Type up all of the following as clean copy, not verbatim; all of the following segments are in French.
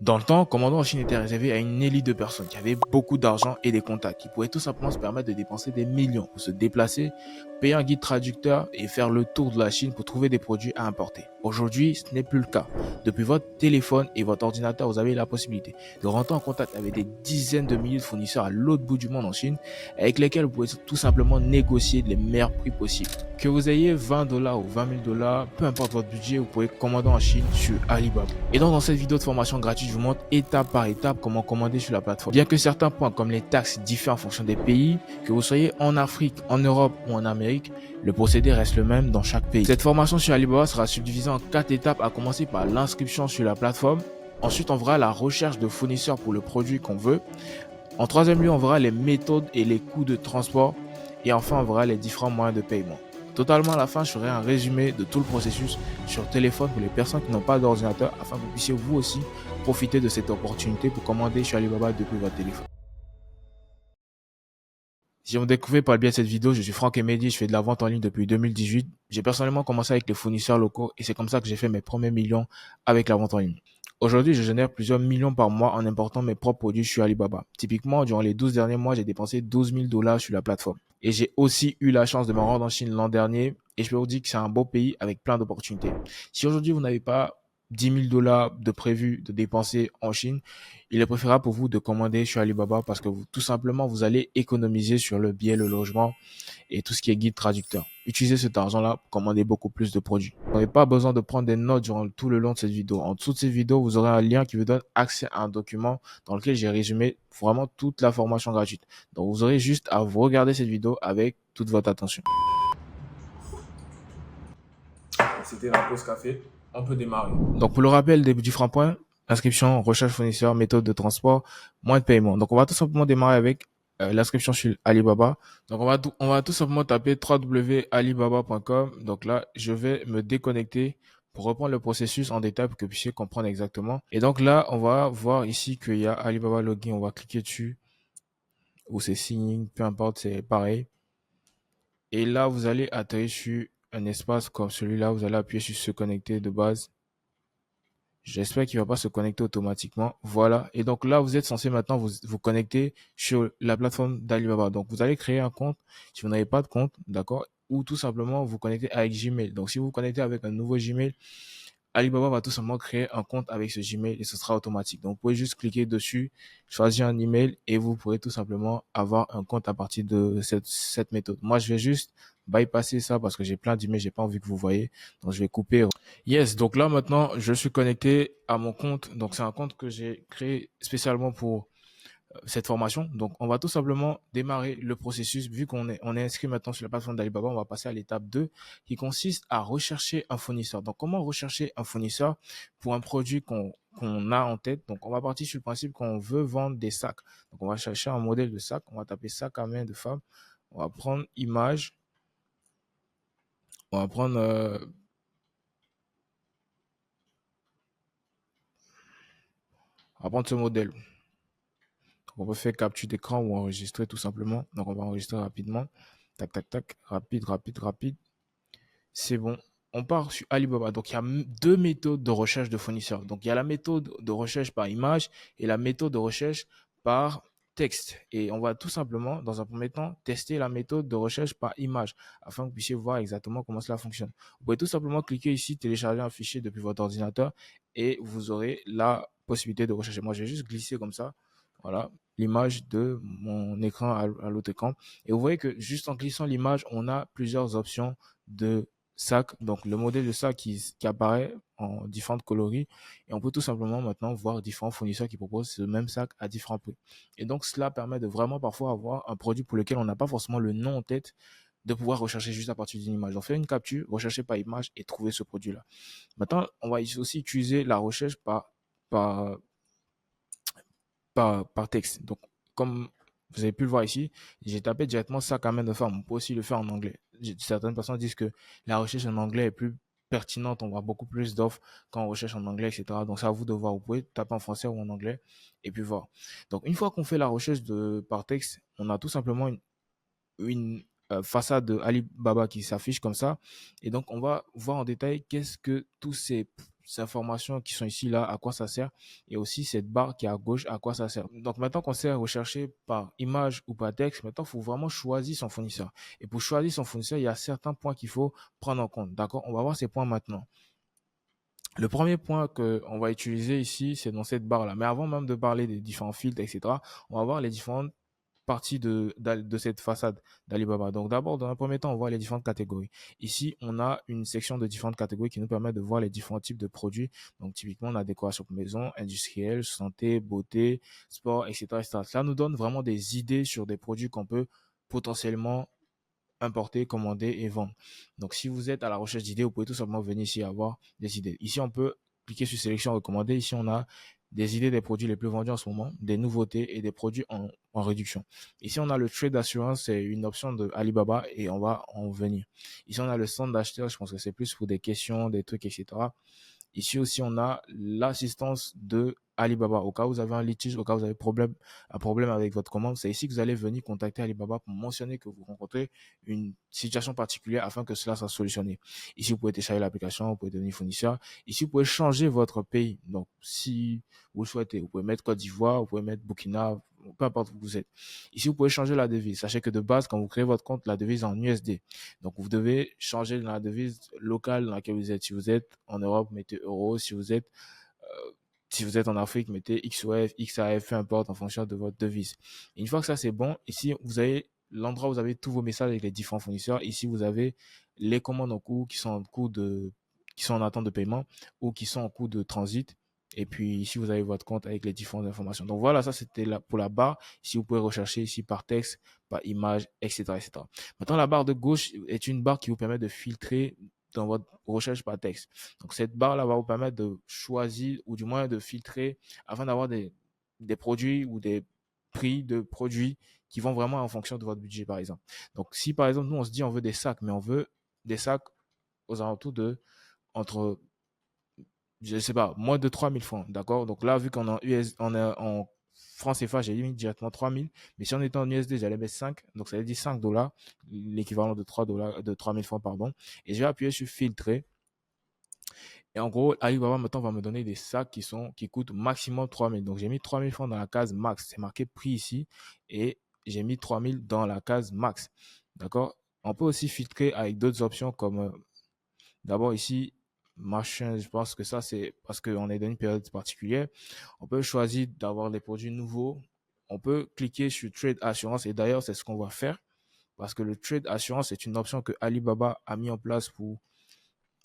Dans le temps, Commandant en Chine était réservé à une élite de personnes qui avaient beaucoup d'argent et des contacts, qui pouvaient tout simplement se permettre de dépenser des millions pour se déplacer, payer un guide traducteur et faire le tour de la Chine pour trouver des produits à importer. Aujourd'hui, ce n'est plus le cas. Depuis votre téléphone et votre ordinateur, vous avez la possibilité de rentrer en contact avec des dizaines de milliers de fournisseurs à l'autre bout du monde en Chine, avec lesquels vous pouvez tout simplement négocier les meilleurs prix possibles. Que vous ayez 20 dollars ou 20 000 dollars, peu importe votre budget, vous pouvez commander en Chine sur Alibaba. Et donc, dans cette vidéo de formation gratuite, je vous montre étape par étape comment commander sur la plateforme. Bien que certains points comme les taxes diffèrent en fonction des pays, que vous soyez en Afrique, en Europe ou en Amérique, le procédé reste le même dans chaque pays. Cette formation sur Alibaba sera subdivisée en 4 étapes, à commencer par l'inscription sur la plateforme. Ensuite, on verra la recherche de fournisseurs pour le produit qu'on veut. En troisième lieu, on verra les méthodes et les coûts de transport. Et enfin, on verra les différents moyens de paiement. Totalement à la fin, je ferai un résumé de tout le processus sur téléphone pour les personnes qui n'ont pas d'ordinateur afin que vous puissiez vous aussi profiter de cette opportunité pour commander sur Alibaba depuis votre téléphone. Si vous me découvrez par le biais de cette vidéo, je suis Franck Emedi, je fais de la vente en ligne depuis 2018. J'ai personnellement commencé avec les fournisseurs locaux et c'est comme ça que j'ai fait mes premiers millions avec la vente en ligne. Aujourd'hui, je génère plusieurs millions par mois en important mes propres produits sur Alibaba. Typiquement, durant les 12 derniers mois, j'ai dépensé 12 000 dollars sur la plateforme. Et j'ai aussi eu la chance de me rendre en Chine l'an dernier et je peux vous dire que c'est un beau pays avec plein d'opportunités. Si aujourd'hui vous n'avez pas 10 000 dollars de prévu de dépenser en Chine, il est préférable pour vous de commander sur Alibaba parce que tout simplement, vous allez économiser sur le billet, le logement et tout ce qui est guide traducteur. Utilisez cet argent-là pour commander beaucoup plus de produits. Vous n'avez pas besoin de prendre des notes durant tout le long de cette vidéo. En dessous de cette vidéo, vous aurez un lien qui vous donne accès à un document dans lequel j'ai résumé vraiment toute la formation gratuite. Donc, vous aurez juste à vous regarder cette vidéo avec toute votre attention. C'était la pause café. On peut démarrer. Donc, pour le rappel des différents points, inscription, recherche fournisseur, méthode de transport, moyen de paiement. Donc, on va tout simplement démarrer avec l'inscription sur Alibaba. Donc, on va tout simplement taper www.alibaba.com. Donc là, je vais me déconnecter pour reprendre le processus en détail pour que vous puissiez comprendre exactement. Et donc là, on va voir ici qu'il y a Alibaba Login. On va cliquer dessus ou c'est signing, peu importe, c'est pareil. Et là, vous allez atterrir sur un espace comme celui-là. Vous allez appuyer sur se connecter de base. J'espère qu'il ne va pas se connecter automatiquement. Voilà. Et donc là, vous êtes censé maintenant vous connecter sur la plateforme d'Alibaba. Donc, vous allez créer un compte si vous n'avez pas de compte, d'accord? Ou tout simplement vous connecter avec Gmail. Donc, si vous vous connectez avec un nouveau Gmail, Alibaba va tout simplement créer un compte avec ce Gmail et ce sera automatique. Donc, vous pouvez juste cliquer dessus, choisir un email et vous pourrez tout simplement avoir un compte à partir de cette méthode. Moi, je vais juste bypasser ça parce que j'ai plein d'emails, j'ai pas envie que vous voyez. Donc, je vais couper. Yes, donc là maintenant, je suis connecté à mon compte. Donc, c'est un compte que j'ai créé spécialement pour cette formation. Donc, on va tout simplement démarrer le processus. Vu on est inscrit maintenant sur la plateforme d'Alibaba, on va passer à l'étape 2 qui consiste à rechercher un fournisseur. Donc, comment rechercher un fournisseur pour un produit qu'on a en tête? Donc, on va partir sur le principe qu'on veut vendre des sacs. Donc, on va chercher un modèle de sac. On va taper sac à main de femme. On va prendre image. On va prendre ce modèle. Donc, on peut faire capture d'écran ou enregistrer tout simplement. Donc, on va enregistrer rapidement. Tac, tac, tac. Rapide, rapide, rapide. C'est bon. On part sur Alibaba. Donc, il y a deux méthodes de recherche de fournisseurs. Donc, il y a la méthode de recherche par image et la méthode de recherche par texte. Et on va tout simplement, dans un premier temps, tester la méthode de recherche par image afin que vous puissiez voir exactement comment cela fonctionne. Vous pouvez tout simplement cliquer ici, télécharger un fichier depuis votre ordinateur et vous aurez la possibilité de rechercher. Moi, je vais juste glisser comme ça. Voilà, l'image de mon écran à l'autre écran. Et vous voyez que juste en glissant l'image, on a plusieurs options de sac. Donc, le modèle de sac qui apparaît en différentes coloris. Et on peut tout simplement maintenant voir différents fournisseurs qui proposent ce même sac à différents prix. Et donc, cela permet de vraiment parfois avoir un produit pour lequel on n'a pas forcément le nom en tête, de pouvoir rechercher juste à partir d'une image. Donc, faire une capture, rechercher par image et trouver ce produit-là. Maintenant, on va aussi utiliser la recherche par, par texte. Donc, comme vous avez pu le voir ici, j'ai tapé directement sac à main de femme. On peut aussi le faire en anglais. Certaines personnes disent que la recherche en anglais est plus pertinente. On voit beaucoup plus d'offres quand on recherche en anglais, etc. Donc, c'est à vous de voir. Vous pouvez taper en français ou en anglais et puis voir. Donc, une fois qu'on fait la recherche par texte, on a tout simplement une façade de Alibaba qui s'affiche comme ça. Et donc, on va voir en détail qu'est-ce que tous informations qui sont ici, là, à quoi ça sert, et aussi cette barre qui est à gauche, à quoi ça sert. Donc maintenant qu'on sait rechercher par image ou par texte, maintenant il faut vraiment choisir son fournisseur. Et pour choisir son fournisseur, il y a certains points qu'il faut prendre en compte. D'accord? On va voir ces points maintenant. Le premier point qu'on va utiliser ici, c'est dans cette barre-là. Mais avant même de parler des différents filtres, etc., on va voir les différentes partie de cette façade d'Alibaba. Donc d'abord, dans un premier temps, on voit les différentes catégories. Ici, on a une section de différentes catégories qui nous permet de voir les différents types de produits. Donc typiquement, on a décoration pour maison, industrielle, santé, beauté, sport, etc., etc. Cela nous donne vraiment des idées sur des produits qu'on peut potentiellement importer, commander et vendre. Donc si vous êtes à la recherche d'idées, vous pouvez tout simplement venir ici avoir des idées. Ici, on peut cliquer sur sélection recommandée. Ici, on a des idées des produits les plus vendus en ce moment, des nouveautés et des produits en réduction. Ici, on a le trade assurance, c'est une option de Alibaba et on va en venir. Ici, on a le centre d'acheteur, je pense que c'est plus pour des questions, des trucs, etc. Ici aussi, on a l'assistance de Alibaba. Au cas où vous avez un litige, au cas où vous avez un problème avec votre commande, c'est ici que vous allez venir contacter Alibaba pour mentionner que vous rencontrez une situation particulière afin que cela soit solutionné. Ici, vous pouvez télécharger l'application, vous pouvez devenir fournisseur. Ici, vous pouvez changer votre pays. Donc, si vous le souhaitez, vous pouvez mettre Côte d'Ivoire, vous pouvez mettre Burkina, peu importe où vous êtes. Ici, vous pouvez changer la devise. Sachez que de base, quand vous créez votre compte, la devise est en USD. Donc, vous devez changer la devise locale dans laquelle vous êtes. Si vous êtes en Europe, mettez euro. Si vous êtes en Afrique, mettez XOF, XAF, peu importe, en fonction de votre devise. Et une fois que ça, c'est bon, ici, vous avez l'endroit où vous avez tous vos messages avec les différents fournisseurs. Ici, vous avez les commandes en cours qui sont en attente de paiement ou qui sont en cours de transit. Et puis ici, vous avez votre compte avec les différentes informations. Donc voilà, ça c'était pour la barre. Ici, vous pouvez rechercher ici par texte, par image, etc., etc. Maintenant, la barre de gauche est une barre qui vous permet de filtrer dans votre recherche par texte. Donc cette barre-là va vous permettre de choisir ou du moins de filtrer afin d'avoir des produits ou des prix de produits qui vont vraiment en fonction de votre budget, par exemple. Donc si par exemple, nous, on se dit on veut des sacs, mais on veut des sacs aux alentours de entre, je sais pas, moins de 3000 francs, d'accord? Donc là, vu qu'on est on est en francs CFA, j'ai mis directement 3000, mais si on était en USD, j'allais mettre 5, donc ça veut dire 5 dollars, l'équivalent de 3 dollars, de 3000 francs, pardon, et je vais appuyer sur filtrer. Et en gros, Alibaba maintenant va me donner des sacs qui coûtent maximum 3000. Donc j'ai mis 3000 francs dans la case max. C'est marqué prix ici et j'ai mis 3000 dans la case max. D'accord? On peut aussi filtrer avec d'autres options comme d'abord ici, machin, je pense que ça c'est parce qu'on est dans une période particulière. On peut choisir d'avoir des produits nouveaux. On peut cliquer sur Trade Assurance et d'ailleurs c'est ce qu'on va faire parce que le Trade Assurance est une option que Alibaba a mis en place pour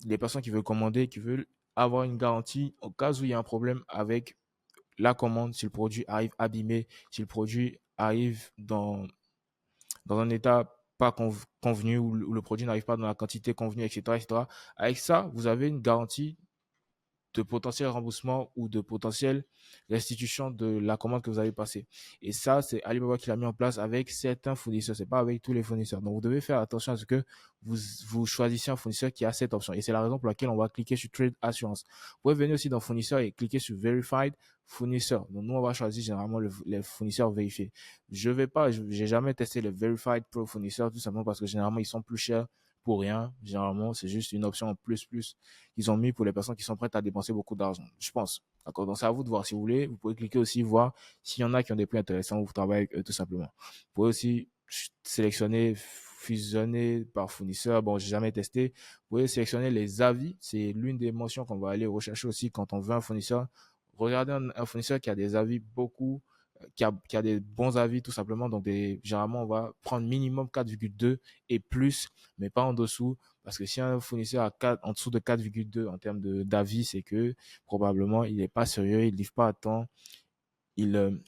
les personnes qui veulent commander, qui veulent avoir une garantie au cas où il y a un problème avec la commande, si le produit arrive abîmé, si le produit arrive dans un état pas convenu, ou le produit n'arrive pas dans la quantité convenue, etc., etc. Avec ça, vous avez une garantie de potentiel remboursement ou de potentielle restitution de la commande que vous avez passée. Et ça, c'est Alibaba qui l'a mis en place avec certains fournisseurs. C'est pas avec tous les fournisseurs. Donc, vous devez faire attention à ce que vous choisissez un fournisseur qui a cette option. Et c'est la raison pour laquelle on va cliquer sur Trade Assurance. Vous pouvez venir aussi dans Fournisseur et cliquer sur Verified Fournisseur. Donc, nous, on va choisir généralement les fournisseurs vérifiés. J'ai jamais testé le Verified Pro Fournisseur tout simplement parce que généralement, ils sont plus chers pour rien. Généralement, c'est juste une option en plus qu'ils ont mis pour les personnes qui sont prêtes à dépenser beaucoup d'argent, je pense. D'accord? Donc, c'est à vous de voir. Si vous voulez, vous pouvez cliquer aussi, voir s'il y en a qui ont des prix intéressants, vous travaillez avec eux tout simplement. Vous pouvez aussi sélectionner, fusionner par fournisseur. Bon, j'ai jamais testé. Vous pouvez sélectionner les avis. C'est l'une des mentions qu'on va aller rechercher aussi quand on veut un fournisseur. Regardez un fournisseur qui a des avis qui a des bons avis tout simplement. Donc, généralement, on va prendre minimum 4,2 et plus, mais pas en dessous. Parce que si un fournisseur a en dessous de 4,2 en termes d'avis, c'est que probablement il n'est pas sérieux, il ne livre pas à temps, il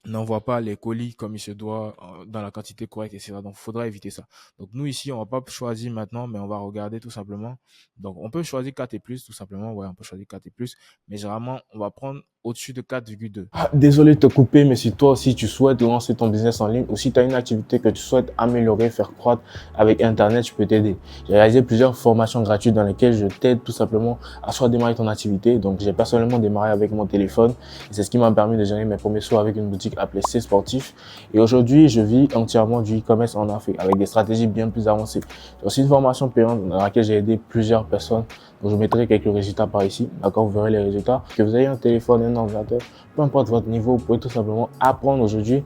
n'envoie pas les colis comme il se doit dans la quantité correcte, etc. Donc, il faudra éviter ça. Donc, nous, ici, on va pas choisir maintenant, mais on va regarder tout simplement. Donc, on peut choisir 4 et plus, tout simplement. Ouais, on peut choisir 4 et plus. Mais généralement, on va prendre au-dessus de 4,2. Désolé de te couper, mais si toi aussi tu souhaites lancer ton business en ligne ou si tu as une activité que tu souhaites améliorer, faire croître avec Internet, je peux t'aider. J'ai réalisé plusieurs formations gratuites dans lesquelles je t'aide tout simplement à soit démarrer ton activité. Donc, j'ai personnellement démarré avec mon téléphone et c'est ce qui m'a permis de générer mes premiers sous avec une boutique appelée C Sportif. Et aujourd'hui, je vis entièrement du e-commerce en Afrique avec des stratégies bien plus avancées. J'ai aussi une formation payante dans laquelle j'ai aidé plusieurs personnes Donc, je mettrai quelques résultats par ici. D'accord, vous verrez les résultats. Que vous ayez un téléphone, un ordinateur, peu importe votre niveau, vous pouvez tout simplement apprendre aujourd'hui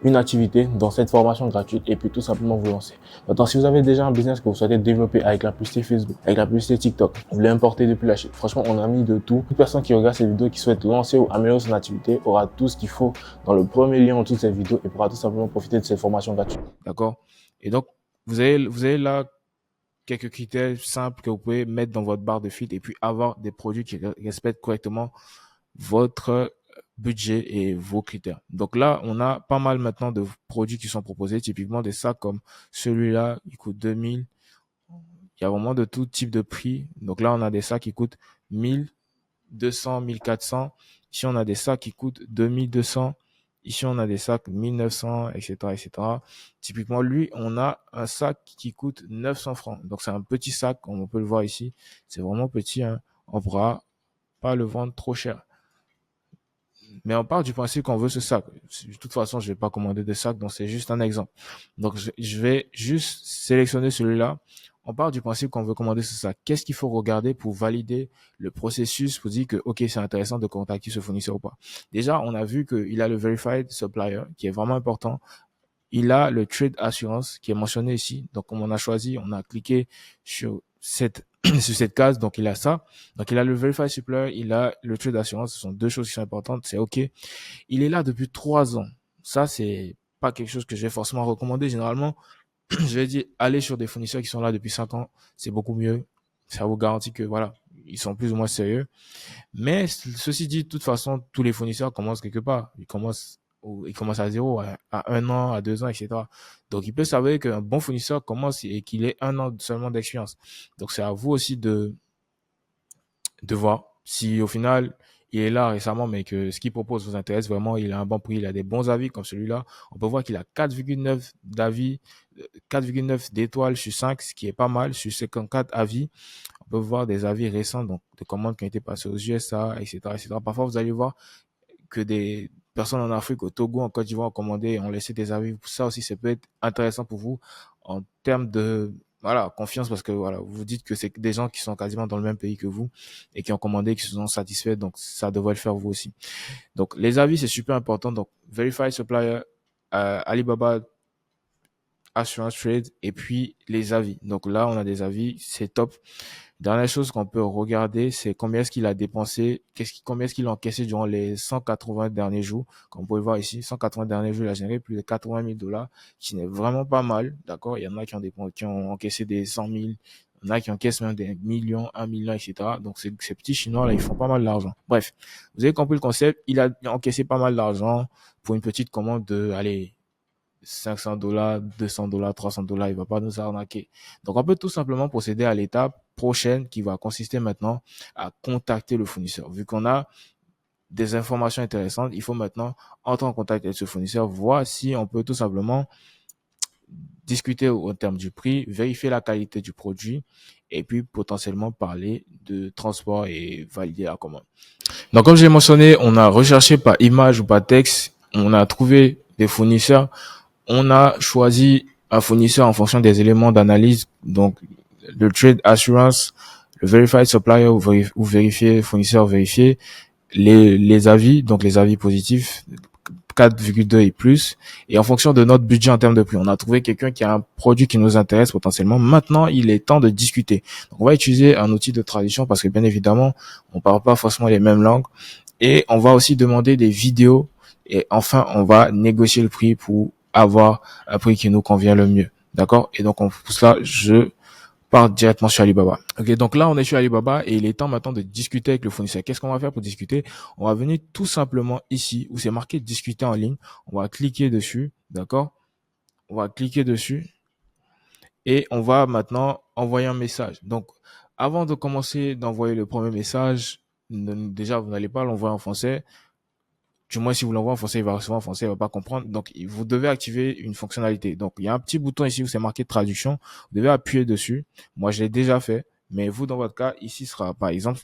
une activité dans cette formation gratuite et puis tout simplement vous lancer. Maintenant, si vous avez déjà un business que vous souhaitez développer avec la publicité Facebook, avec la publicité TikTok, vous voulez importer depuis la Chine, franchement, on a mis de tout. Toute personne qui regarde cette vidéo, qui souhaite lancer ou améliorer son activité, aura tout ce qu'il faut dans le premier lien en dessous de cette vidéo et pourra tout simplement profiter de cette formation gratuite. D'accord? Et donc, vous avez là quelques critères simples que vous pouvez mettre dans votre barre de feed et puis avoir des produits qui respectent correctement votre budget et vos critères. Donc là, on a pas mal maintenant de produits qui sont proposés, typiquement des sacs comme celui-là, il coûte 2000. Il y a vraiment de tout type de prix. Donc là, on a des sacs qui coûtent 1200, 1400. Ici, on a des sacs qui coûtent 2200. Ici, on a des sacs 1900, etc., etc. Typiquement, lui, on a un sac qui coûte 900 francs. Donc, c'est un petit sac, comme on peut le voir ici. C'est vraiment petit, hein. On pourra pas le vendre trop cher. Mais on part du principe qu'on veut ce sac. De toute façon, je vais pas commander de sac, donc c'est juste un exemple. Donc, je vais juste sélectionner celui-là. On part du principe qu'on veut commander ce sac. Qu'est-ce qu'il faut regarder pour valider le processus, pour dire que, OK, c'est intéressant de contacter ce fournisseur ou pas. Déjà, on a vu qu'il a le Verified Supplier, qui est vraiment important. Il a le Trade Assurance, qui est mentionné ici. Donc, comme on a choisi, on a cliqué sur cette sur cette case, donc il a ça. Donc, il a le Verify Supplier, il a le Trade Assurance. Ce sont deux choses qui sont importantes. C'est OK. Il est là depuis 3 ans. Ça, c'est pas quelque chose que je vais forcément recommander. Généralement, je vais dire, allez sur des fournisseurs qui sont là depuis 5 ans. C'est beaucoup mieux. Ça vous garantit que, voilà, ils sont plus ou moins sérieux. Mais ceci dit, de toute façon, tous les fournisseurs commencent quelque part. Ils commencent à zéro, à 1 an, à 2 ans, etc. Donc, il peut s'avérer qu'un bon fournisseur commence et qu'il ait 1 an seulement d'expérience. Donc, c'est à vous aussi de voir si au final il est là récemment mais que ce qu'il propose vous intéresse vraiment, il a un bon prix, il a des bons avis comme celui-là. On peut voir qu'il a 4,9 d'avis, 4,9 d'étoiles sur 5, ce qui est pas mal sur 54 avis. On peut voir des avis récents, donc de commandes qui ont été passées aux USA, etc., etc. Parfois, vous allez voir que des personnes en Afrique, au Togo, en Côte d'Ivoire ont commandé, ont laissé des avis. Ça aussi, ça peut être intéressant pour vous en termes de voilà, confiance parce que voilà, vous dites que c'est des gens qui sont quasiment dans le même pays que vous et qui ont commandé, qui se sont satisfaits, donc ça devrait le faire vous aussi. Donc les avis, c'est super important. Donc Verify Supplier, Alibaba Assurance Trade et puis les avis. Donc là, on a des avis, c'est top. Dernière chose qu'on peut regarder, c'est combien est-ce qu'il a dépensé, combien est-ce qu'il a encaissé durant les 180 derniers jours. Comme vous pouvez voir ici, 180 derniers jours, il a généré plus de 80 000 dollars, qui n'est vraiment pas mal, d'accord? Il y en a qui ont encaissé des 100 000, il y en a qui encaissent même des millions, 1 million, etc. Donc, ces petits Chinois, là, ils font pas mal d'argent. Bref, vous avez compris le concept. Il a encaissé pas mal d'argent pour une petite commande de, allez, 500 dollars, 200 dollars, 300 dollars, il va pas nous arnaquer. Donc, on peut tout simplement procéder à l'étape prochaine qui va consister maintenant à contacter le fournisseur. Vu qu'on a des informations intéressantes, il faut maintenant entrer en contact avec ce fournisseur, voir si on peut tout simplement discuter au terme du prix, vérifier la qualité du produit et puis potentiellement parler de transport et valider la commande. Donc, comme j'ai mentionné, on a recherché par image ou par texte, on a trouvé des fournisseurs. On a choisi un fournisseur en fonction des éléments d'analyse, donc le Trade Assurance, le Verified Supplier ou vérifier, fournisseur vérifié, les avis, donc les avis positifs, 4,2 et plus, et en fonction de notre budget en termes de prix. On a trouvé quelqu'un qui a un produit qui nous intéresse potentiellement. Maintenant, il est temps de discuter. Donc, on va utiliser un outil de traduction parce que bien évidemment, on parle pas forcément les mêmes langues, et on va aussi demander des vidéos, et enfin, on va négocier le prix pour avoir un prix qui nous convient le mieux. D'accord? Et donc, pour cela, je pars directement sur Alibaba. Ok, donc là, on est sur Alibaba et il est temps maintenant de discuter avec le fournisseur. Qu'est-ce qu'on va faire pour discuter? On va venir tout simplement ici où c'est marqué discuter en ligne. On va cliquer dessus. D'accord? On va cliquer dessus et on va maintenant envoyer un message. Donc, avant de commencer d'envoyer le premier message, déjà, vous n'allez pas l'envoyer en français. Du moins, si vous l'envoyez en français, il va recevoir en français, il va pas comprendre. Donc, vous devez activer une fonctionnalité. Donc, il y a un petit bouton ici où c'est marqué traduction. Vous devez appuyer dessus. Moi, je l'ai déjà fait. Mais vous, dans votre cas, ici sera, par exemple,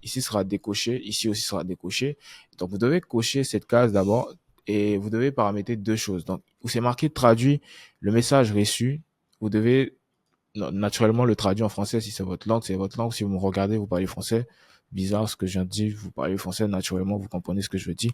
ici sera décoché. Ici aussi sera décoché. Donc, vous devez cocher cette case d'abord et vous devez paramétrer deux choses. Donc, où c'est marqué traduit le message reçu, vous devez naturellement le traduit en français. Si c'est votre langue, c'est votre langue. Si vous me regardez, vous parlez français. Bizarre ce que je viens de dire, vous parlez français, naturellement, vous comprenez ce que je veux dire.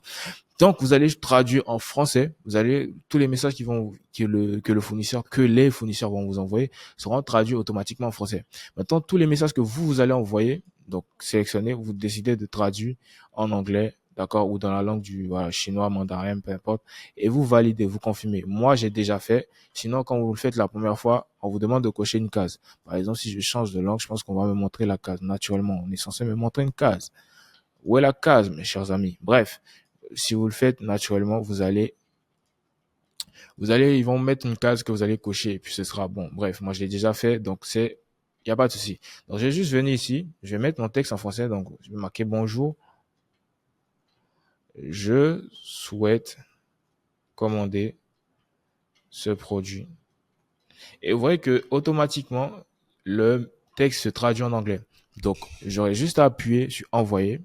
Donc, vous allez traduire en français. Vous allez, tous les messages que les fournisseurs vont vous envoyer seront traduits automatiquement en français. Maintenant, tous les messages que vous allez envoyer, donc, sélectionnez, vous décidez de traduire en anglais, d'accord, ou dans la langue voilà, chinois, mandarin, peu importe, et vous validez, vous confirmez. Moi, j'ai déjà fait. Sinon, quand vous le faites la première fois, on vous demande de cocher une case. Par exemple, si je change de langue, je pense qu'on va me montrer la case. Naturellement, on est censé me montrer une case. Où est la case, mes chers amis? Bref, si vous le faites naturellement, ils vont mettre une case que vous allez cocher et puis ce sera bon. Bref, moi je l'ai déjà fait, donc il n'y a pas de souci. Donc je vais juste venir ici, je vais mettre mon texte en français, donc je vais marquer bonjour. Je souhaite commander ce produit. Et vous voyez que automatiquement, le texte se traduit en anglais. Donc, j'aurai juste à appuyer sur envoyer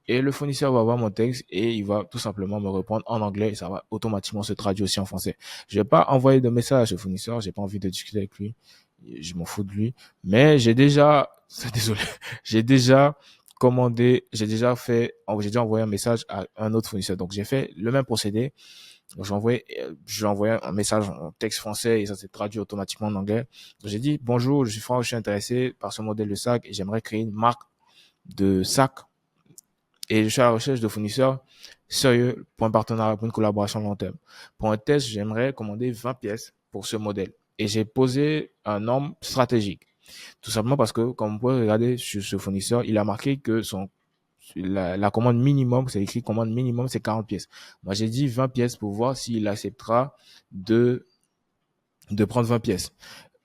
et le fournisseur va voir mon texte et il va tout simplement me répondre en anglais et ça va automatiquement se traduire aussi en français. Je vais pas envoyer de message au fournisseur, j'ai pas envie de discuter avec lui, je m'en fous de lui, mais désolé, j'ai déjà j'ai déjà envoyé un message à un autre fournisseur. Donc, j'ai fait le même procédé. Donc, j'ai envoyé un message en texte français et ça s'est traduit automatiquement en anglais. Donc, j'ai dit, bonjour, je suis Franck, je suis intéressé par ce modèle de sac et j'aimerais créer une marque de sac et je suis à la recherche de fournisseurs sérieux pour un partenariat, pour une collaboration long terme. Pour un test, j'aimerais commander 20 pièces pour ce modèle. Et j'ai posé un norme stratégique. Tout simplement parce que, comme vous pouvez regarder sur ce fournisseur, il a marqué que la commande minimum, c'est écrit commande minimum, c'est 40 pièces. Moi, j'ai dit 20 pièces pour voir s'il acceptera de prendre 20 pièces.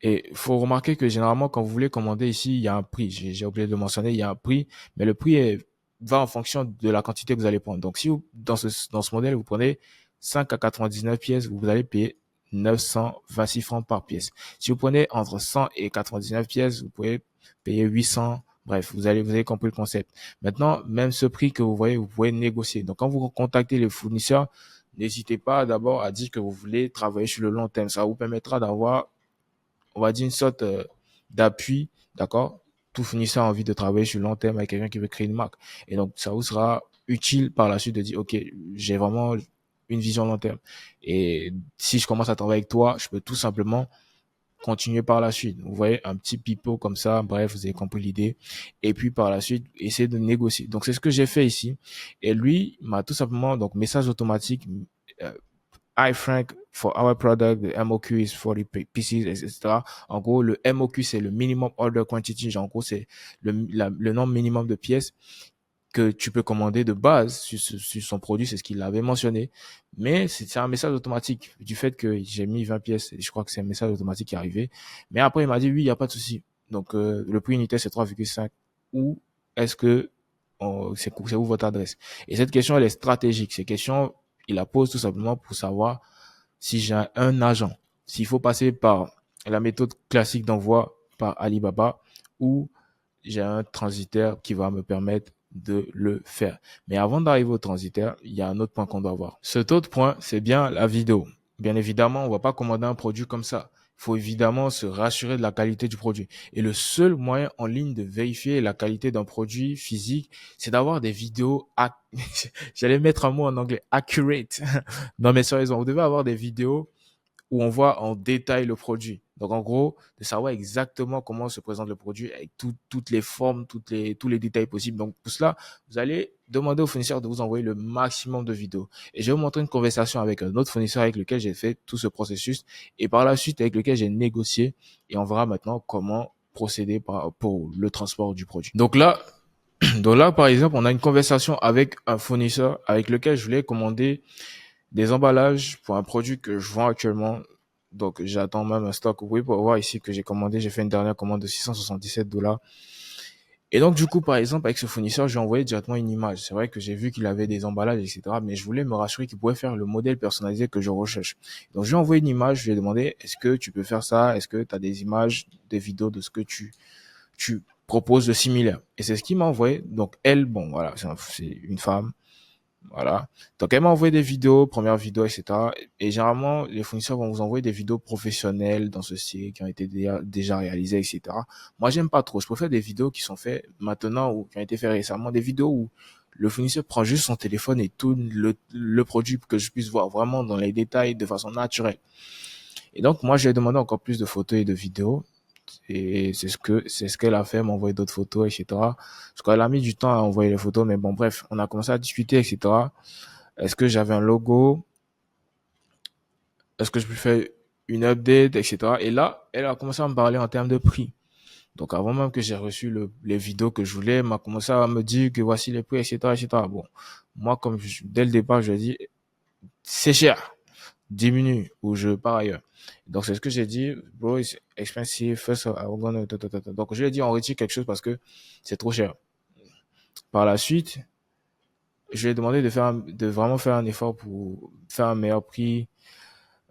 Et faut remarquer que généralement, quand vous voulez commander ici, il y a un prix. J'ai oublié de le mentionner, il y a un prix, mais le prix va en fonction de la quantité que vous allez prendre. Donc, si vous, dans ce modèle, vous prenez 5 à 99 pièces, vous allez payer 926 francs par pièce. Si vous prenez entre 100 et 99 pièces, vous pouvez payer 800. Bref, vous avez compris le concept. Maintenant, même ce prix que vous voyez, vous pouvez négocier. Donc, quand vous contactez les fournisseurs, n'hésitez pas d'abord à dire que vous voulez travailler sur le long terme. Ça vous permettra d'avoir, on va dire, une sorte d'appui, d'accord? Tout fournisseur a envie de travailler sur le long terme avec quelqu'un qui veut créer une marque. Et donc, ça vous sera utile par la suite de dire, OK, j'ai vraiment une vision long terme. Et si je commence à travailler avec toi, je peux tout simplement continuer par la suite. Vous voyez, un petit pipeau comme ça, bref, vous avez compris l'idée. Et puis par la suite, essayer de négocier. Donc c'est ce que j'ai fait ici. Et lui m'a tout simplement, donc message automatique, euh, Hi Frank, for our product, the MOQ is 40 pieces, etc. En gros, le MOQ, c'est le minimum order quantity. En gros, c'est le nombre minimum de pièces que tu peux commander de base sur son produit, c'est ce qu'il avait mentionné. Mais c'est un message automatique du fait que j'ai mis 20 pièces. Et je crois que c'est un message automatique qui est arrivé. Mais après, il m'a dit, oui, il n'y a pas de souci. Donc, le prix unitaire, c'est 3,5. Ou est-ce que c'est où votre adresse? Et cette question, elle est stratégique. Cette question, il la pose tout simplement pour savoir si j'ai un agent, s'il faut passer par la méthode classique d'envoi par Alibaba ou j'ai un transitaire qui va me permettre de le faire. Mais avant d'arriver au transitaire, il y a un autre point qu'on doit voir. Cet autre point, c'est bien la vidéo. Bien évidemment, on ne va pas commander un produit comme ça. Il faut évidemment se rassurer de la qualité du produit. Et le seul moyen en ligne de vérifier la qualité d'un produit physique, c'est d'avoir des vidéos, j'allais mettre un mot en anglais, accurate. Non, mais sérieusement, vous devez avoir des vidéos où on voit en détail le produit. Donc, en gros, de savoir exactement comment se présente le produit avec toutes les formes, tous les détails possibles. Donc, pour cela, vous allez demander au fournisseur de vous envoyer le maximum de vidéos. Et je vais vous montrer une conversation avec un autre fournisseur avec lequel j'ai fait tout ce processus et par la suite avec lequel j'ai négocié et on verra maintenant comment procéder pour le transport du produit. Donc là, par exemple, on a une conversation avec un fournisseur avec lequel je voulais commander des emballages pour un produit que je vends actuellement. Donc, j'attends même un stock. Oui, pour voir ici que j'ai commandé. J'ai fait une dernière commande de 677 dollars. Et donc, du coup, par exemple, avec ce fournisseur, j'ai envoyé directement une image. C'est vrai que j'ai vu qu'il avait des emballages, etc. Mais je voulais me rassurer qu'il pouvait faire le modèle personnalisé que je recherche. Donc, je lui ai envoyé une image. Je lui ai demandé, est-ce que tu peux faire ça? Est-ce que tu as des images, des vidéos de ce que tu proposes de similaire? Et c'est ce qu'il m'a envoyé. Donc, elle, bon, voilà, c'est une femme. Voilà. Donc, elle m'a envoyé des vidéos, première vidéo, etc. Et généralement, les fournisseurs vont vous envoyer des vidéos professionnelles dans ce style, qui ont été déjà réalisées, etc. Moi, j'aime pas trop. Je préfère des vidéos qui sont faites maintenant ou qui ont été faites récemment. Des vidéos où le fournisseur prend juste son téléphone et tourne le produit pour que je puisse voir vraiment dans les détails de façon naturelle. Et donc, moi, j'ai demandé encore plus de photos et de vidéos. Et c'est ce qu'elle a fait, m'envoyer d'autres photos, etc. Parce qu'elle a mis du temps à envoyer les photos, mais bon, bref, on a commencé à discuter, etc. Est-ce que j'avais un logo? Est-ce que je peux faire une update, etc. Et là, elle a commencé à me parler en termes de prix. Donc, avant même que j'ai reçu les vidéos que je voulais, elle m'a commencé à me dire que voici les prix, etc., etc. Bon, moi, dès le départ, je lui ai dit, c'est cher, diminue ou je pars ailleurs. Donc, c'est ce que j'ai dit, bro, it's expensive, first, I'm gonna, Donc, je lui ai dit, on retire quelque chose parce que c'est trop cher. Par la suite, je lui ai demandé de vraiment faire un effort pour faire un meilleur prix,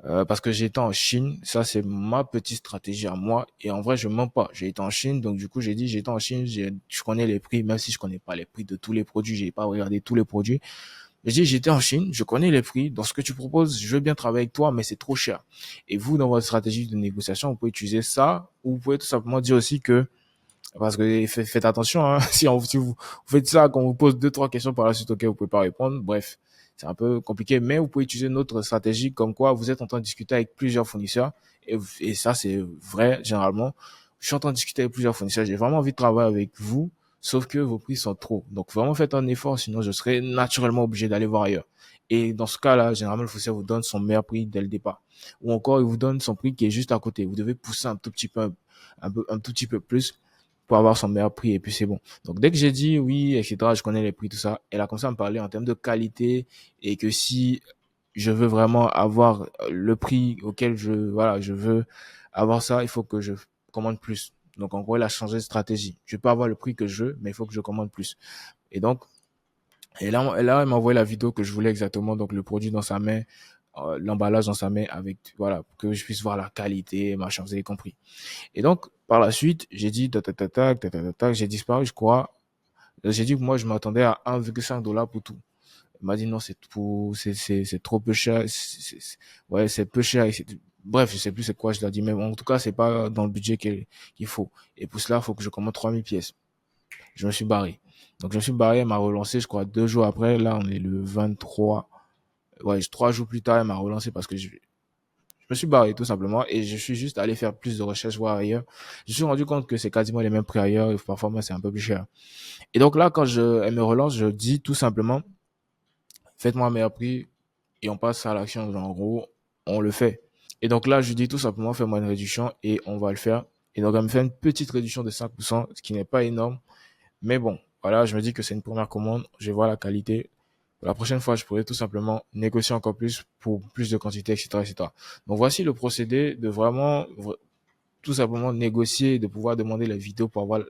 parce que j'étais en Chine. Ça, c'est ma petite stratégie à moi. Et en vrai, je mens pas. J'ai été en Chine, donc du coup, j'ai dit, j'étais en Chine, je connais les prix, même si je connais pas les prix de tous les produits, j'ai pas regardé tous les produits. J'ai dit, j'étais en Chine, je connais les prix. Dans ce que tu proposes, je veux bien travailler avec toi, mais c'est trop cher. Et vous, dans votre stratégie de négociation, vous pouvez utiliser ça, ou vous pouvez tout simplement dire aussi que, parce que faites attention, hein, si vous faites ça, quand on vous pose deux, trois questions par la suite, ok, vous pouvez pas répondre. Bref, c'est un peu compliqué, mais vous pouvez utiliser notre stratégie comme quoi vous êtes en train de discuter avec plusieurs fournisseurs. Et ça, c'est vrai, généralement. Je suis en train de discuter avec plusieurs fournisseurs. J'ai vraiment envie de travailler avec vous, sauf que vos prix sont trop. Donc, vraiment faites un effort, sinon je serai naturellement obligé d'aller voir ailleurs. Et dans ce cas-là, généralement, le fournisseur vous donne son meilleur prix dès le départ. Ou encore, il vous donne son prix qui est juste à côté. Vous devez pousser un tout petit peu plus pour avoir son meilleur prix et puis c'est bon. Donc dès que j'ai dit oui, etc., je connais les prix, tout ça, elle a commencé à me parler en termes de qualité et que si je veux vraiment avoir le prix auquel je veux avoir ça, il faut que je commande plus. Donc en gros, elle a changé de stratégie. Je peux avoir le prix que je veux, mais il faut que je commande plus. Et donc, elle m'a envoyé la vidéo que je voulais exactement, donc le produit dans sa main, l'emballage dans sa main avec, voilà, pour que je puisse voir la qualité, machin, vous avez compris. Et donc, par la suite, j'ai dit, tac, tac, tac, tac, tac, tac, tac, j'ai disparu, je crois. J'ai dit que moi, je m'attendais à 1,5 $ pour tout. Il m'a dit non, c'est trop peu cher. Ouais, c'est peu cher. Bref, je sais plus c'est quoi, je l'ai dit, mais en tout cas, c'est pas dans le budget qu'il faut. Et pour cela, il faut que je commande 3000 pièces. Je me suis barré. Donc, je me suis barré, elle m'a relancé, je crois, 2 jours après. Là, on est le 23. Ouais, 3 jours plus tard, elle m'a relancé parce que je me suis barré tout simplement et je suis juste allé faire plus de recherches, voir ailleurs. Je me suis rendu compte que c'est quasiment les mêmes prix ailleurs et parfois moi c'est un peu plus cher. Et donc là, elle me relance, je dis tout simplement, faites-moi un meilleur prix et on passe à l'action. En gros, on le fait. Et donc là, je dis tout simplement, fais-moi une réduction et on va le faire. Et donc elle me fait une petite réduction de 5%, ce qui n'est pas énorme. Mais bon, voilà, je me dis que c'est une première commande, je vois la qualité. La prochaine fois, je pourrais tout simplement négocier encore plus pour plus de quantité, etc., etc. Donc voici le procédé de vraiment tout simplement négocier, de pouvoir demander la vidéo pour être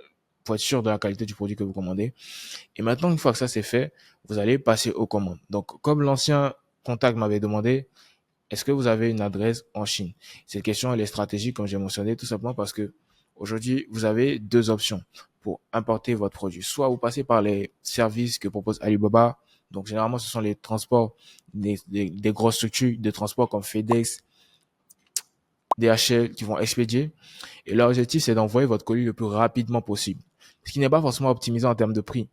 sûr de la qualité du produit que vous commandez. Et maintenant, une fois que ça c'est fait, vous allez passer aux commandes. Donc, comme l'ancien contact m'avait demandé, est-ce que vous avez une adresse en Chine? Cette question, elle est stratégique, comme j'ai mentionné, tout simplement parce que aujourd'hui, vous avez deux options pour importer votre produit. Soit vous passez par les services que propose Alibaba. Donc, généralement, ce sont les transports, des grosses structures de transport comme FedEx, DHL qui vont expédier. Et leur objectif, c'est d'envoyer votre colis le plus rapidement possible. Ce qui n'est pas forcément optimisé en termes de prix.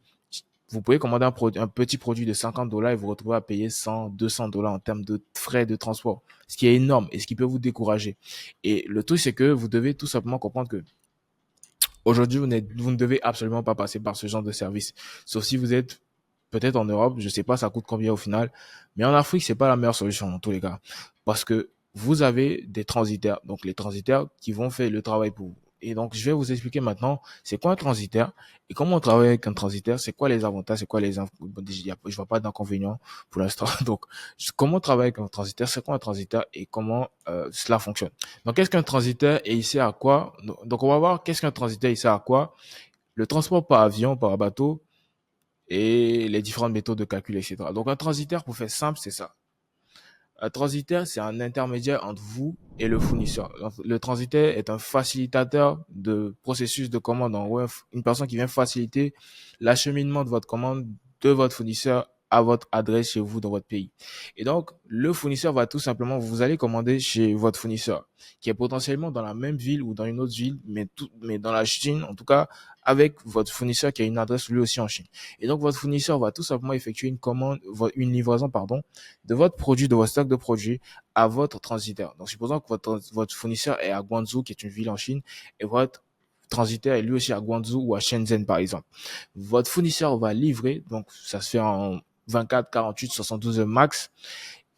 Vous pouvez commander un petit produit de 50 $ et vous retrouver à payer 100, 200 $ en termes de frais de transport. Ce qui est énorme et ce qui peut vous décourager. Et le truc, c'est que vous devez tout simplement comprendre que aujourd'hui, vous ne devez absolument pas passer par ce genre de service. Sauf si vous êtes peut-être en Europe, je sais pas ça coûte combien au final, mais en Afrique, c'est pas la meilleure solution dans tous les cas. Parce que vous avez des transitaires, donc les transitaires qui vont faire le travail pour vous. Et donc, je vais vous expliquer maintenant, c'est quoi un transitaire et comment on travaille avec un transitaire, c'est quoi les avantages, c'est quoi je vois pas d'inconvénients pour l'instant. Donc, comment on travaille avec un transitaire, c'est quoi un transitaire et comment cela fonctionne. Donc, qu'est-ce qu'un transitaire et il sert à quoi? Donc, on va voir qu'est-ce qu'un transitaire, il sert à quoi. Le transport par avion, par bateau, et les différentes méthodes de calcul, etc. Donc, un transitaire, pour faire simple, c'est ça. Un transitaire, c'est un intermédiaire entre vous et le fournisseur. Le transitaire est un facilitateur de processus de commande. En gros, une personne qui vient faciliter l'acheminement de votre commande de votre fournisseur à votre adresse chez vous dans votre pays. Et donc, le fournisseur va tout simplement, vous allez commander chez votre fournisseur qui est potentiellement dans la même ville ou dans une autre ville, mais dans la Chine, en tout cas, avec votre fournisseur qui a une adresse lui aussi en Chine. Et donc, votre fournisseur va tout simplement effectuer une livraison, de votre produit, de votre stock de produits à votre transitaire. Donc, supposons que votre fournisseur est à Guangzhou, qui est une ville en Chine, et votre transitaire est lui aussi à Guangzhou ou à Shenzhen, par exemple. Votre fournisseur va livrer, donc ça se fait en 24, 48, 72 heures max.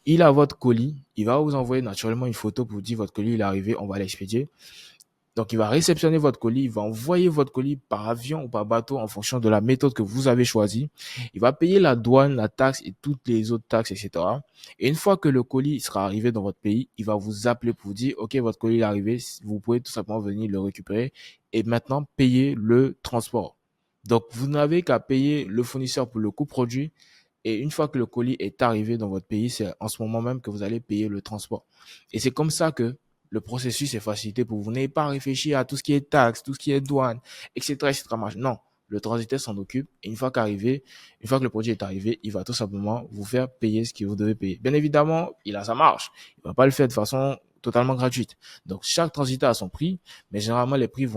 Il a votre colis, il va vous envoyer naturellement une photo pour vous dire votre colis il est arrivé, on va l'expédier. Donc, il va réceptionner votre colis, il va envoyer votre colis par avion ou par bateau en fonction de la méthode que vous avez choisie. Il va payer la douane, la taxe et toutes les autres taxes, etc. Et une fois que le colis sera arrivé dans votre pays, il va vous appeler pour vous dire, OK, votre colis est arrivé, vous pouvez tout simplement venir le récupérer et maintenant payer le transport. Donc, vous n'avez qu'à payer le fournisseur pour le coût produit. Et une fois que le colis est arrivé dans votre pays, c'est en ce moment même que vous allez payer le transport. Et c'est comme ça que le processus est facilité pour vous. Vous n'avez pas à réfléchir à tout ce qui est taxes, tout ce qui est douane, etc., etc. Non, le transitaire s'en occupe. Et une fois que le produit est arrivé, il va tout simplement vous faire payer ce que vous devez payer. Bien évidemment, il a sa marge. Il ne va pas le faire de façon totalement gratuite. Donc, chaque transitaire a son prix, mais généralement, les prix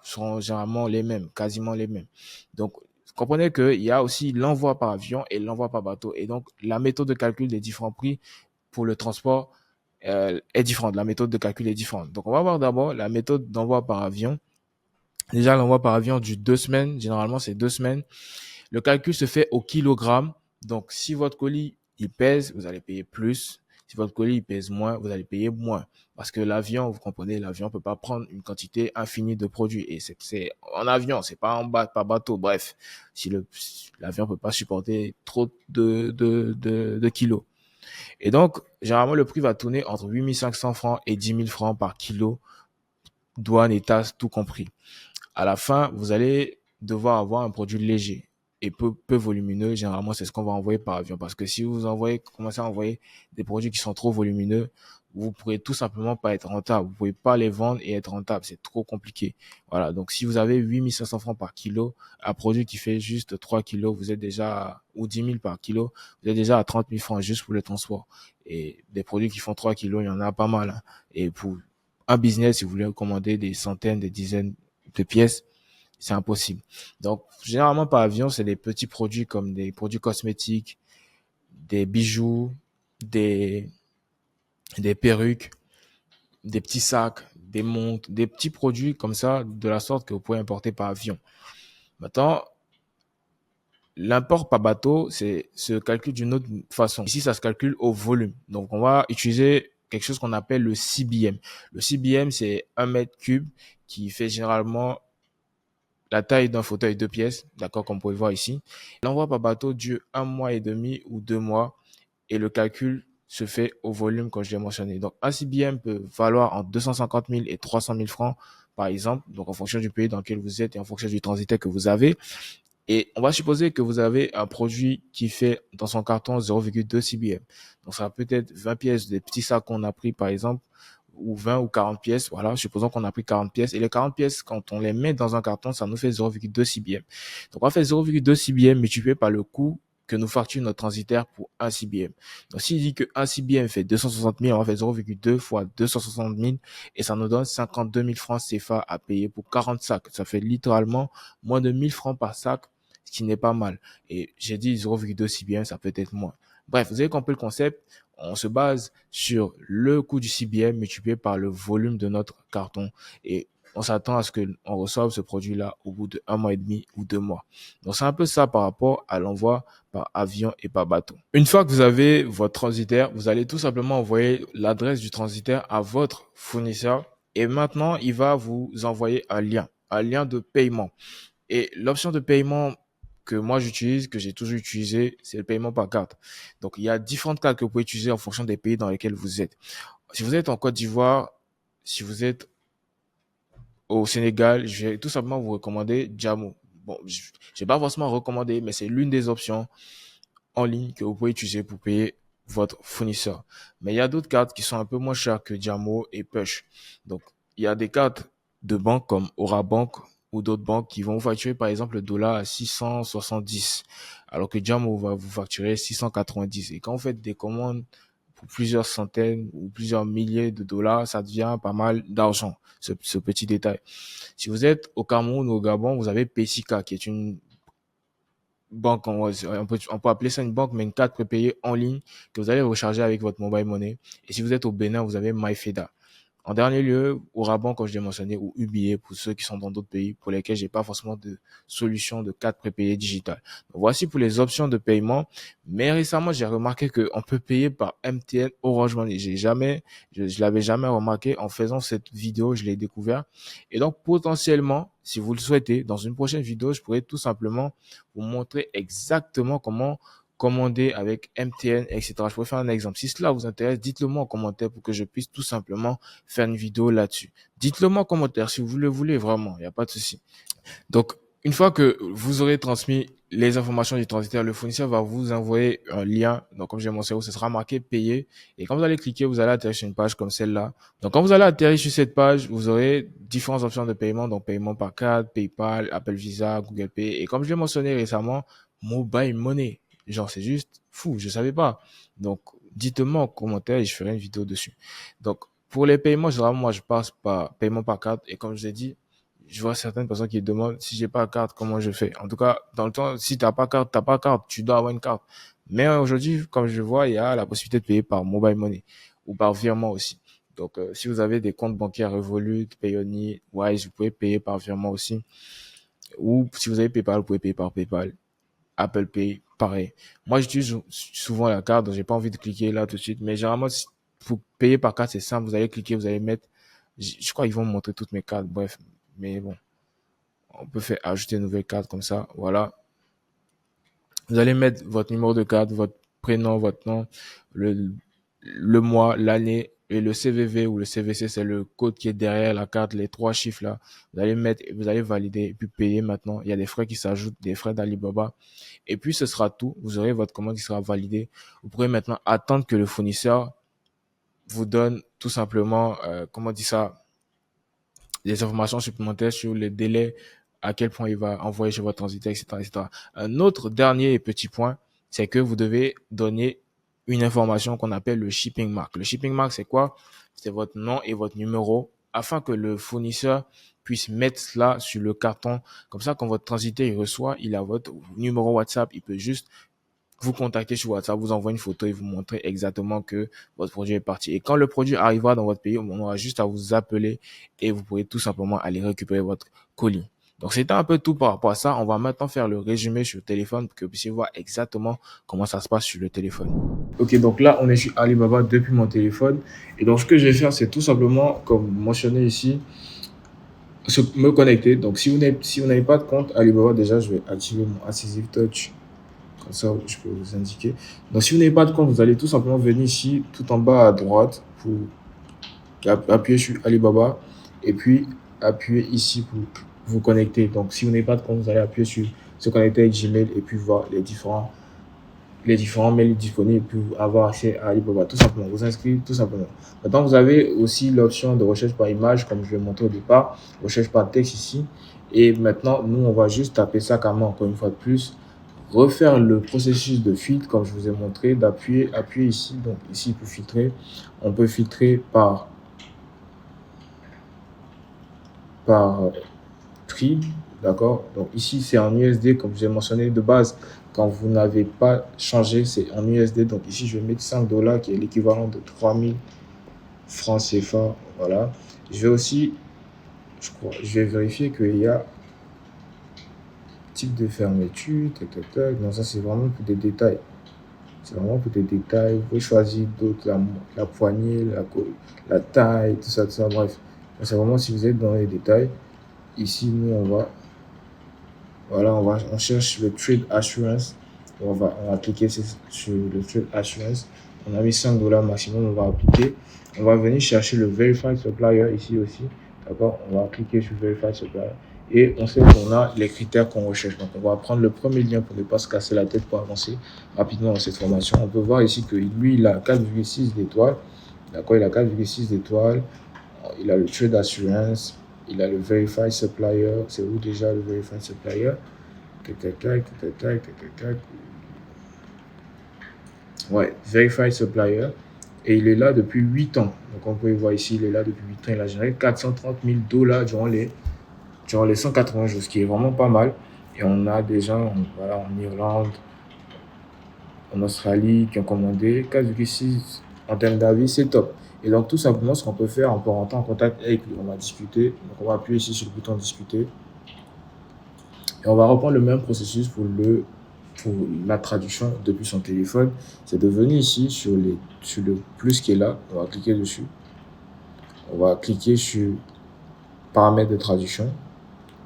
seront généralement les mêmes, quasiment les mêmes. Donc, comprenez qu'il y a aussi l'envoi par avion et l'envoi par bateau. Et donc, la méthode de calcul des différents prix pour le transport est différente. La méthode de calcul est différente. Donc, on va voir d'abord la méthode d'envoi par avion. Déjà, l'envoi par avion dure 2 semaines. Généralement, c'est 2 semaines. Le calcul se fait au kilogramme. Donc, si votre colis, il pèse, vous allez payer plus. Si votre colis, il pèse moins, vous allez payer moins. Parce que l'avion, vous comprenez, l'avion peut pas prendre une quantité infinie de produits. Et c'est en avion, c'est pas par bateau. Bref, si l'avion peut pas supporter trop de kilos. Et donc, généralement, le prix va tourner entre 8500 francs et 10 000 francs par kilo, douane et taxes, tout compris. À la fin, vous allez devoir avoir un produit léger et peu volumineux. Généralement, c'est ce qu'on va envoyer par avion. Parce que si vous commencez à envoyer des produits qui sont trop volumineux, vous pourrez tout simplement pas être rentable. Vous pouvez pas les vendre et être rentable. C'est trop compliqué. Voilà. Donc, si vous avez 8500 francs par kilo, un produit qui fait juste 3 kilos, vous êtes déjà, ou 10 000 par kilo, vous êtes déjà à 30 000 francs juste pour le transport. Et des produits qui font 3 kilos, il y en a pas mal. Hein. Et pour un business, si vous voulez commander des centaines, des dizaines de pièces, c'est impossible. Donc, généralement, par avion, c'est des petits produits comme des produits cosmétiques, des bijoux, des, des perruques, des petits sacs, des montres, des petits produits comme ça, de la sorte que vous pouvez importer par avion. Maintenant, l'import par bateau, se calcule d'une autre façon. Ici, ça se calcule au volume. Donc, on va utiliser quelque chose qu'on appelle le CBM. Le CBM, c'est 1 mètre cube qui fait généralement la taille d'un fauteuil 2 pièces, d'accord, comme vous pouvez voir ici. L'envoi par bateau dure 1 mois et demi ou 2 mois et le calcul se fait au volume que je l'ai mentionné. Donc, un CBM peut valoir entre 250 000 et 300 000 francs, par exemple, donc en fonction du pays dans lequel vous êtes et en fonction du transitaire que vous avez. Et on va supposer que vous avez un produit qui fait dans son carton 0,2 CBM. Donc, ça peut être 20 pièces des petits sacs qu'on a pris, par exemple, ou 20 ou 40 pièces. Voilà, supposons qu'on a pris 40 pièces. Et les 40 pièces, quand on les met dans un carton, ça nous fait 0,2 CBM. Donc, on va faire 0,2 CBM multiplié par le coût que nous facture notre transitaire pour 1 CBM. Donc, s'il dit que 1 CBM fait 260 000, on va faire 0,2 fois 260 000 et ça nous donne 52 000 francs CFA à payer pour 40 sacs. Ça fait littéralement moins de 1000 francs par sac, ce qui n'est pas mal. Et j'ai dit 0,2 CBM, ça peut être moins. Bref, vous avez compris le concept. On se base sur le coût du CBM multiplié par le volume de notre carton et on s'attend à ce qu'on reçoive ce produit-là au bout de 1 mois et demi ou 2 mois. Donc, c'est un peu ça par rapport à l'envoi par avion et par bateau. Une fois que vous avez votre transitaire, vous allez tout simplement envoyer l'adresse du transitaire à votre fournisseur et maintenant, il va vous envoyer un lien de paiement. Et l'option de paiement que moi j'utilise, que j'ai toujours utilisé, c'est le paiement par carte. Donc, il y a différentes cartes que vous pouvez utiliser en fonction des pays dans lesquels vous êtes. Si vous êtes en Côte d'Ivoire, si vous êtes au Sénégal, je vais tout simplement vous recommander Jamo. Bon, je vais pas forcément recommander, mais c'est l'une des options en ligne que vous pouvez utiliser pour payer votre fournisseur. Mais il y a d'autres cartes qui sont un peu moins chères que Jamo et Push. Donc, il y a des cartes de banque comme Orabank, ou d'autres banques qui vont vous facturer par exemple le dollar à 670, alors que Jamo va vous facturer 690. Et quand vous faites des commandes pour plusieurs centaines ou plusieurs milliers de dollars, ça devient pas mal d'argent, ce petit détail. Si vous êtes au Cameroun ou au Gabon, vous avez PCK, qui est une banque, on peut appeler ça une banque, mais une carte prépayée en ligne que vous allez recharger avec votre mobile money. Et si vous êtes au Bénin, vous avez MyFeda. En dernier lieu, Oraban, comme je l'ai mentionné, ou UBA pour ceux qui sont dans d'autres pays pour lesquels j'ai pas forcément de solution de carte prépayée digitale. Donc, voici pour les options de paiement. Mais récemment, j'ai remarqué qu'on peut payer par MTN Orange Money. Je l'avais jamais remarqué. En faisant cette vidéo, je l'ai découvert. Et donc, potentiellement, si vous le souhaitez, dans une prochaine vidéo, je pourrais tout simplement vous montrer exactement comment commander avec MTN, etc. Je pourrais faire un exemple. Si cela vous intéresse, dites-le moi en commentaire pour que je puisse tout simplement faire une vidéo là-dessus. Dites-le moi en commentaire si vous le voulez vraiment, il n'y a pas de souci. Donc, une fois que vous aurez transmis les informations du transitaire, le fournisseur va vous envoyer un lien. Donc, comme j'ai mentionné, ce sera marqué payer. Et quand vous allez cliquer, vous allez atterrir sur une page comme celle-là. Donc, quand vous allez atterrir sur cette page, vous aurez différentes options de paiement. Donc, paiement par carte, PayPal, Apple Visa, Google Pay. Et comme je l'ai mentionné récemment, Mobile Money. Genre, c'est juste fou. Je savais pas. Donc, dites-moi en commentaire et je ferai une vidéo dessus. Donc, pour les paiements, généralement, moi, je passe par paiement par carte. Et comme je l'ai dit, je vois certaines personnes qui demandent si j'ai pas de carte, comment je fais. En tout cas, dans le temps, si t'as pas de carte, t'as pas de carte, tu dois avoir une carte. Mais aujourd'hui, comme je vois, il y a la possibilité de payer par mobile money ou par virement aussi. Donc, si vous avez des comptes bancaires Revolut, Payoneer, Wise, vous pouvez payer par virement aussi. Ou si vous avez PayPal, vous pouvez payer par PayPal. Apple Pay, pareil. Moi, j'utilise souvent la carte, donc j'ai pas envie de cliquer là tout de suite. Mais généralement, pour payer par carte, c'est simple. Vous allez cliquer, vous allez mettre, je crois qu'ils vont me montrer toutes mes cartes. Bref. Mais bon, on peut faire ajouter une nouvelle carte comme ça. Voilà. Vous allez mettre votre numéro de carte, votre prénom, votre nom, le mois, l'année et le CVV ou le CVC, c'est le code qui est derrière la carte, les trois chiffres là. Vous allez mettre, vous allez valider et puis payer maintenant. Il y a des frais qui s'ajoutent, des frais d'Alibaba. Et puis ce sera tout. Vous aurez votre commande qui sera validée. Vous pourrez maintenant attendre que le fournisseur vous donne tout simplement, comment on dit ça, des informations supplémentaires sur les délais, à quel point il va envoyer chez votre transitaire, etc., etc. Un autre dernier et petit point, c'est que vous devez donner une information qu'on appelle le shipping mark. Le shipping mark, c'est quoi? C'est votre nom et votre numéro afin que le fournisseur puisse mettre cela sur le carton. Comme ça, quand votre transitaire il reçoit, il a votre numéro WhatsApp, il peut juste vous contacter sur WhatsApp, vous envoie une photo et vous montrer exactement que votre produit est parti. Et quand le produit arrivera dans votre pays, on aura juste à vous appeler et vous pourrez tout simplement aller récupérer votre colis. Donc, c'était un peu tout par rapport à ça. On va maintenant faire le résumé sur le téléphone pour que vous puissiez voir exactement comment ça se passe sur le téléphone. Ok, donc là, on est sur Alibaba depuis mon téléphone. Et donc, ce que je vais faire, c'est tout simplement, comme mentionné ici, me connecter. Donc, si vous n'avez pas de compte Alibaba, déjà, je vais activer mon Assistive Touch. Comme ça, je peux vous indiquer. Donc, si vous n'avez pas de compte, vous allez tout simplement venir ici, tout en bas à droite, pour appuyer sur Alibaba et puis appuyer ici pour vous connecter. Donc, si vous n'avez pas de compte, vous allez appuyer sur se connecter avec Gmail et puis voir les différents mails disponibles et puis avoir accès à Alibaba. Tout simplement, vous inscrivez tout simplement. Maintenant, vous avez aussi l'option de recherche par image, comme je l'ai montré au départ, recherche par texte ici. Et maintenant, nous, on va juste taper ça carrément encore une fois de plus. Refaire le processus de filtre comme je vous ai montré, appuyer ici. Donc ici, pour filtrer, on peut filtrer par prix, d'accord. Donc ici, c'est en USD comme je vous ai mentionné de base. Quand vous n'avez pas changé, c'est en USD. Donc ici, je vais mettre 5 dollars qui est l'équivalent de 3000 francs CFA. Voilà. Je vais aussi, je vais vérifier qu'il y a type de fermeture, non, ça c'est vraiment pour des détails. C'est vraiment pour des détails. Vous pouvez choisir d'autres, la poignée, la taille, tout ça, bref. C'est vraiment si vous êtes dans les détails. Ici, nous, on cherche le Trade Assurance. On va cliquer sur le Trade Assurance. On a mis 5 dollars maximum, on va appliquer. On va venir chercher le Verified Supplier ici aussi. D'accord? On va cliquer sur Verified Supplier. Et on sait qu'on a les critères qu'on recherche. Donc, on va prendre le premier lien pour ne pas se casser la tête pour avancer rapidement dans cette formation. On peut voir ici que lui, il a 4,6 d'étoiles. D'accord, il a 4,6 d'étoiles. Il a le Trade Assurance. il a le Verify Supplier. C'est où déjà le Verify Supplier? Tac, tac, tac, tac, tac, tac, tac. Ouais, Verify Supplier. Et il est là depuis 8 ans. Donc, on peut voir ici, il est là depuis 8 ans. Il a généré $430 000 durant les 180 jours, ce qui est vraiment pas mal. Et on a des gens voilà, en Irlande, en Australie qui ont commandé. Ici, en termes d'avis, c'est top. Et donc, tout simplement, ce qu'on peut faire, on peut rentrer en contact avec lui. On va discuter. Donc, on va appuyer ici sur le bouton discuter. Et on va reprendre le même processus pour la traduction depuis son téléphone. C'est de venir ici sur le plus qui est là. On va cliquer dessus. On va cliquer sur paramètres de traduction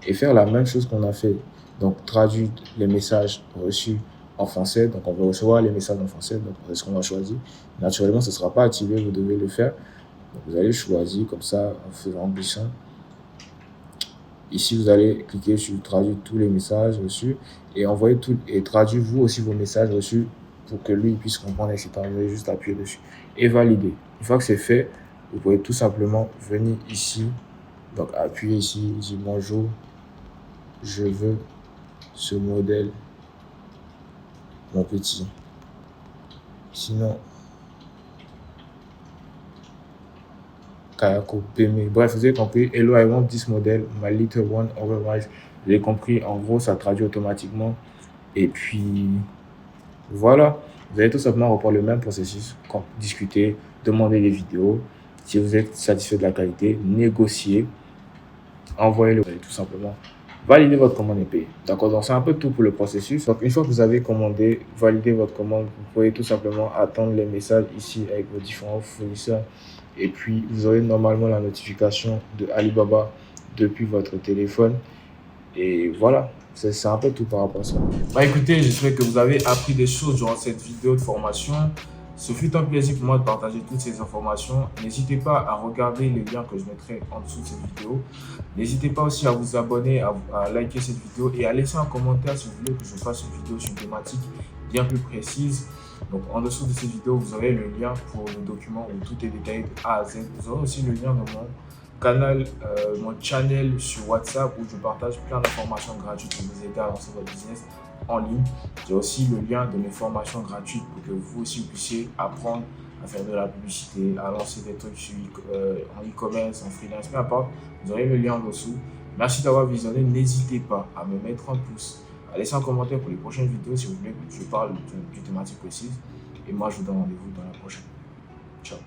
et faire la même chose qu'on a fait. Donc, traduire les messages reçus en français. Donc, on va recevoir les messages en français. Donc, c'est ce qu'on va choisir. Naturellement, ce ne sera pas activé. Vous devez le faire. Donc, vous allez choisir comme ça en glissant. Ici, vous allez cliquer sur traduire tous les messages reçus et envoyer et traduire vous aussi vos messages reçus pour que lui puisse comprendre, etc. Vous allez juste appuyer dessus et valider. Une fois que c'est fait, vous pouvez tout simplement venir ici. Donc, appuyer ici, dire bonjour, je veux ce modèle, mon petit. Sinon, Kayako Peme. Bref, vous avez compris. Hello, I want this model, my little one, otherwise. Vous avez compris. En gros, ça traduit automatiquement. Et puis, voilà. Vous allez tout simplement reprendre le même processus. Discuter, demander des vidéos. Si vous êtes satisfait de la qualité, négocier. Envoyez-le. Vous allez tout simplement valider votre commande et payer. D'accord, donc c'est un peu tout pour le processus. Donc, une fois que vous avez commandé, validé votre commande, vous pouvez tout simplement attendre les messages ici avec vos différents fournisseurs. Et puis, vous aurez normalement la notification de Alibaba depuis votre téléphone. Et voilà, c'est un peu tout par rapport à ça. Bah écoutez, j'espère que vous avez appris des choses durant cette vidéo de formation. Ce fut un plaisir pour moi de partager toutes ces informations. N'hésitez pas à regarder les liens que je mettrai en dessous de cette vidéo. N'hésitez pas aussi à vous abonner, à liker cette vidéo et à laisser un commentaire si vous voulez que je fasse une vidéo sur une thématique bien plus précise. Donc en dessous de cette vidéo, vous aurez le lien pour le document où tout est détaillé de A à Z. Vous aurez aussi le lien de mon canal, mon channel sur WhatsApp où je partage plein d'informations gratuites pour vous aider à lancer votre business en ligne. J'ai aussi le lien de mes formations gratuites pour que vous aussi puissiez apprendre à faire de la publicité, à lancer des trucs en e-commerce, en freelance, peu importe. Vous aurez le lien en dessous. Merci d'avoir visionné. N'hésitez pas à me mettre un pouce, à laisser un commentaire pour les prochaines vidéos si vous voulez que je parle d'une thématique précise. Et moi, je vous donne rendez-vous dans la prochaine. Ciao.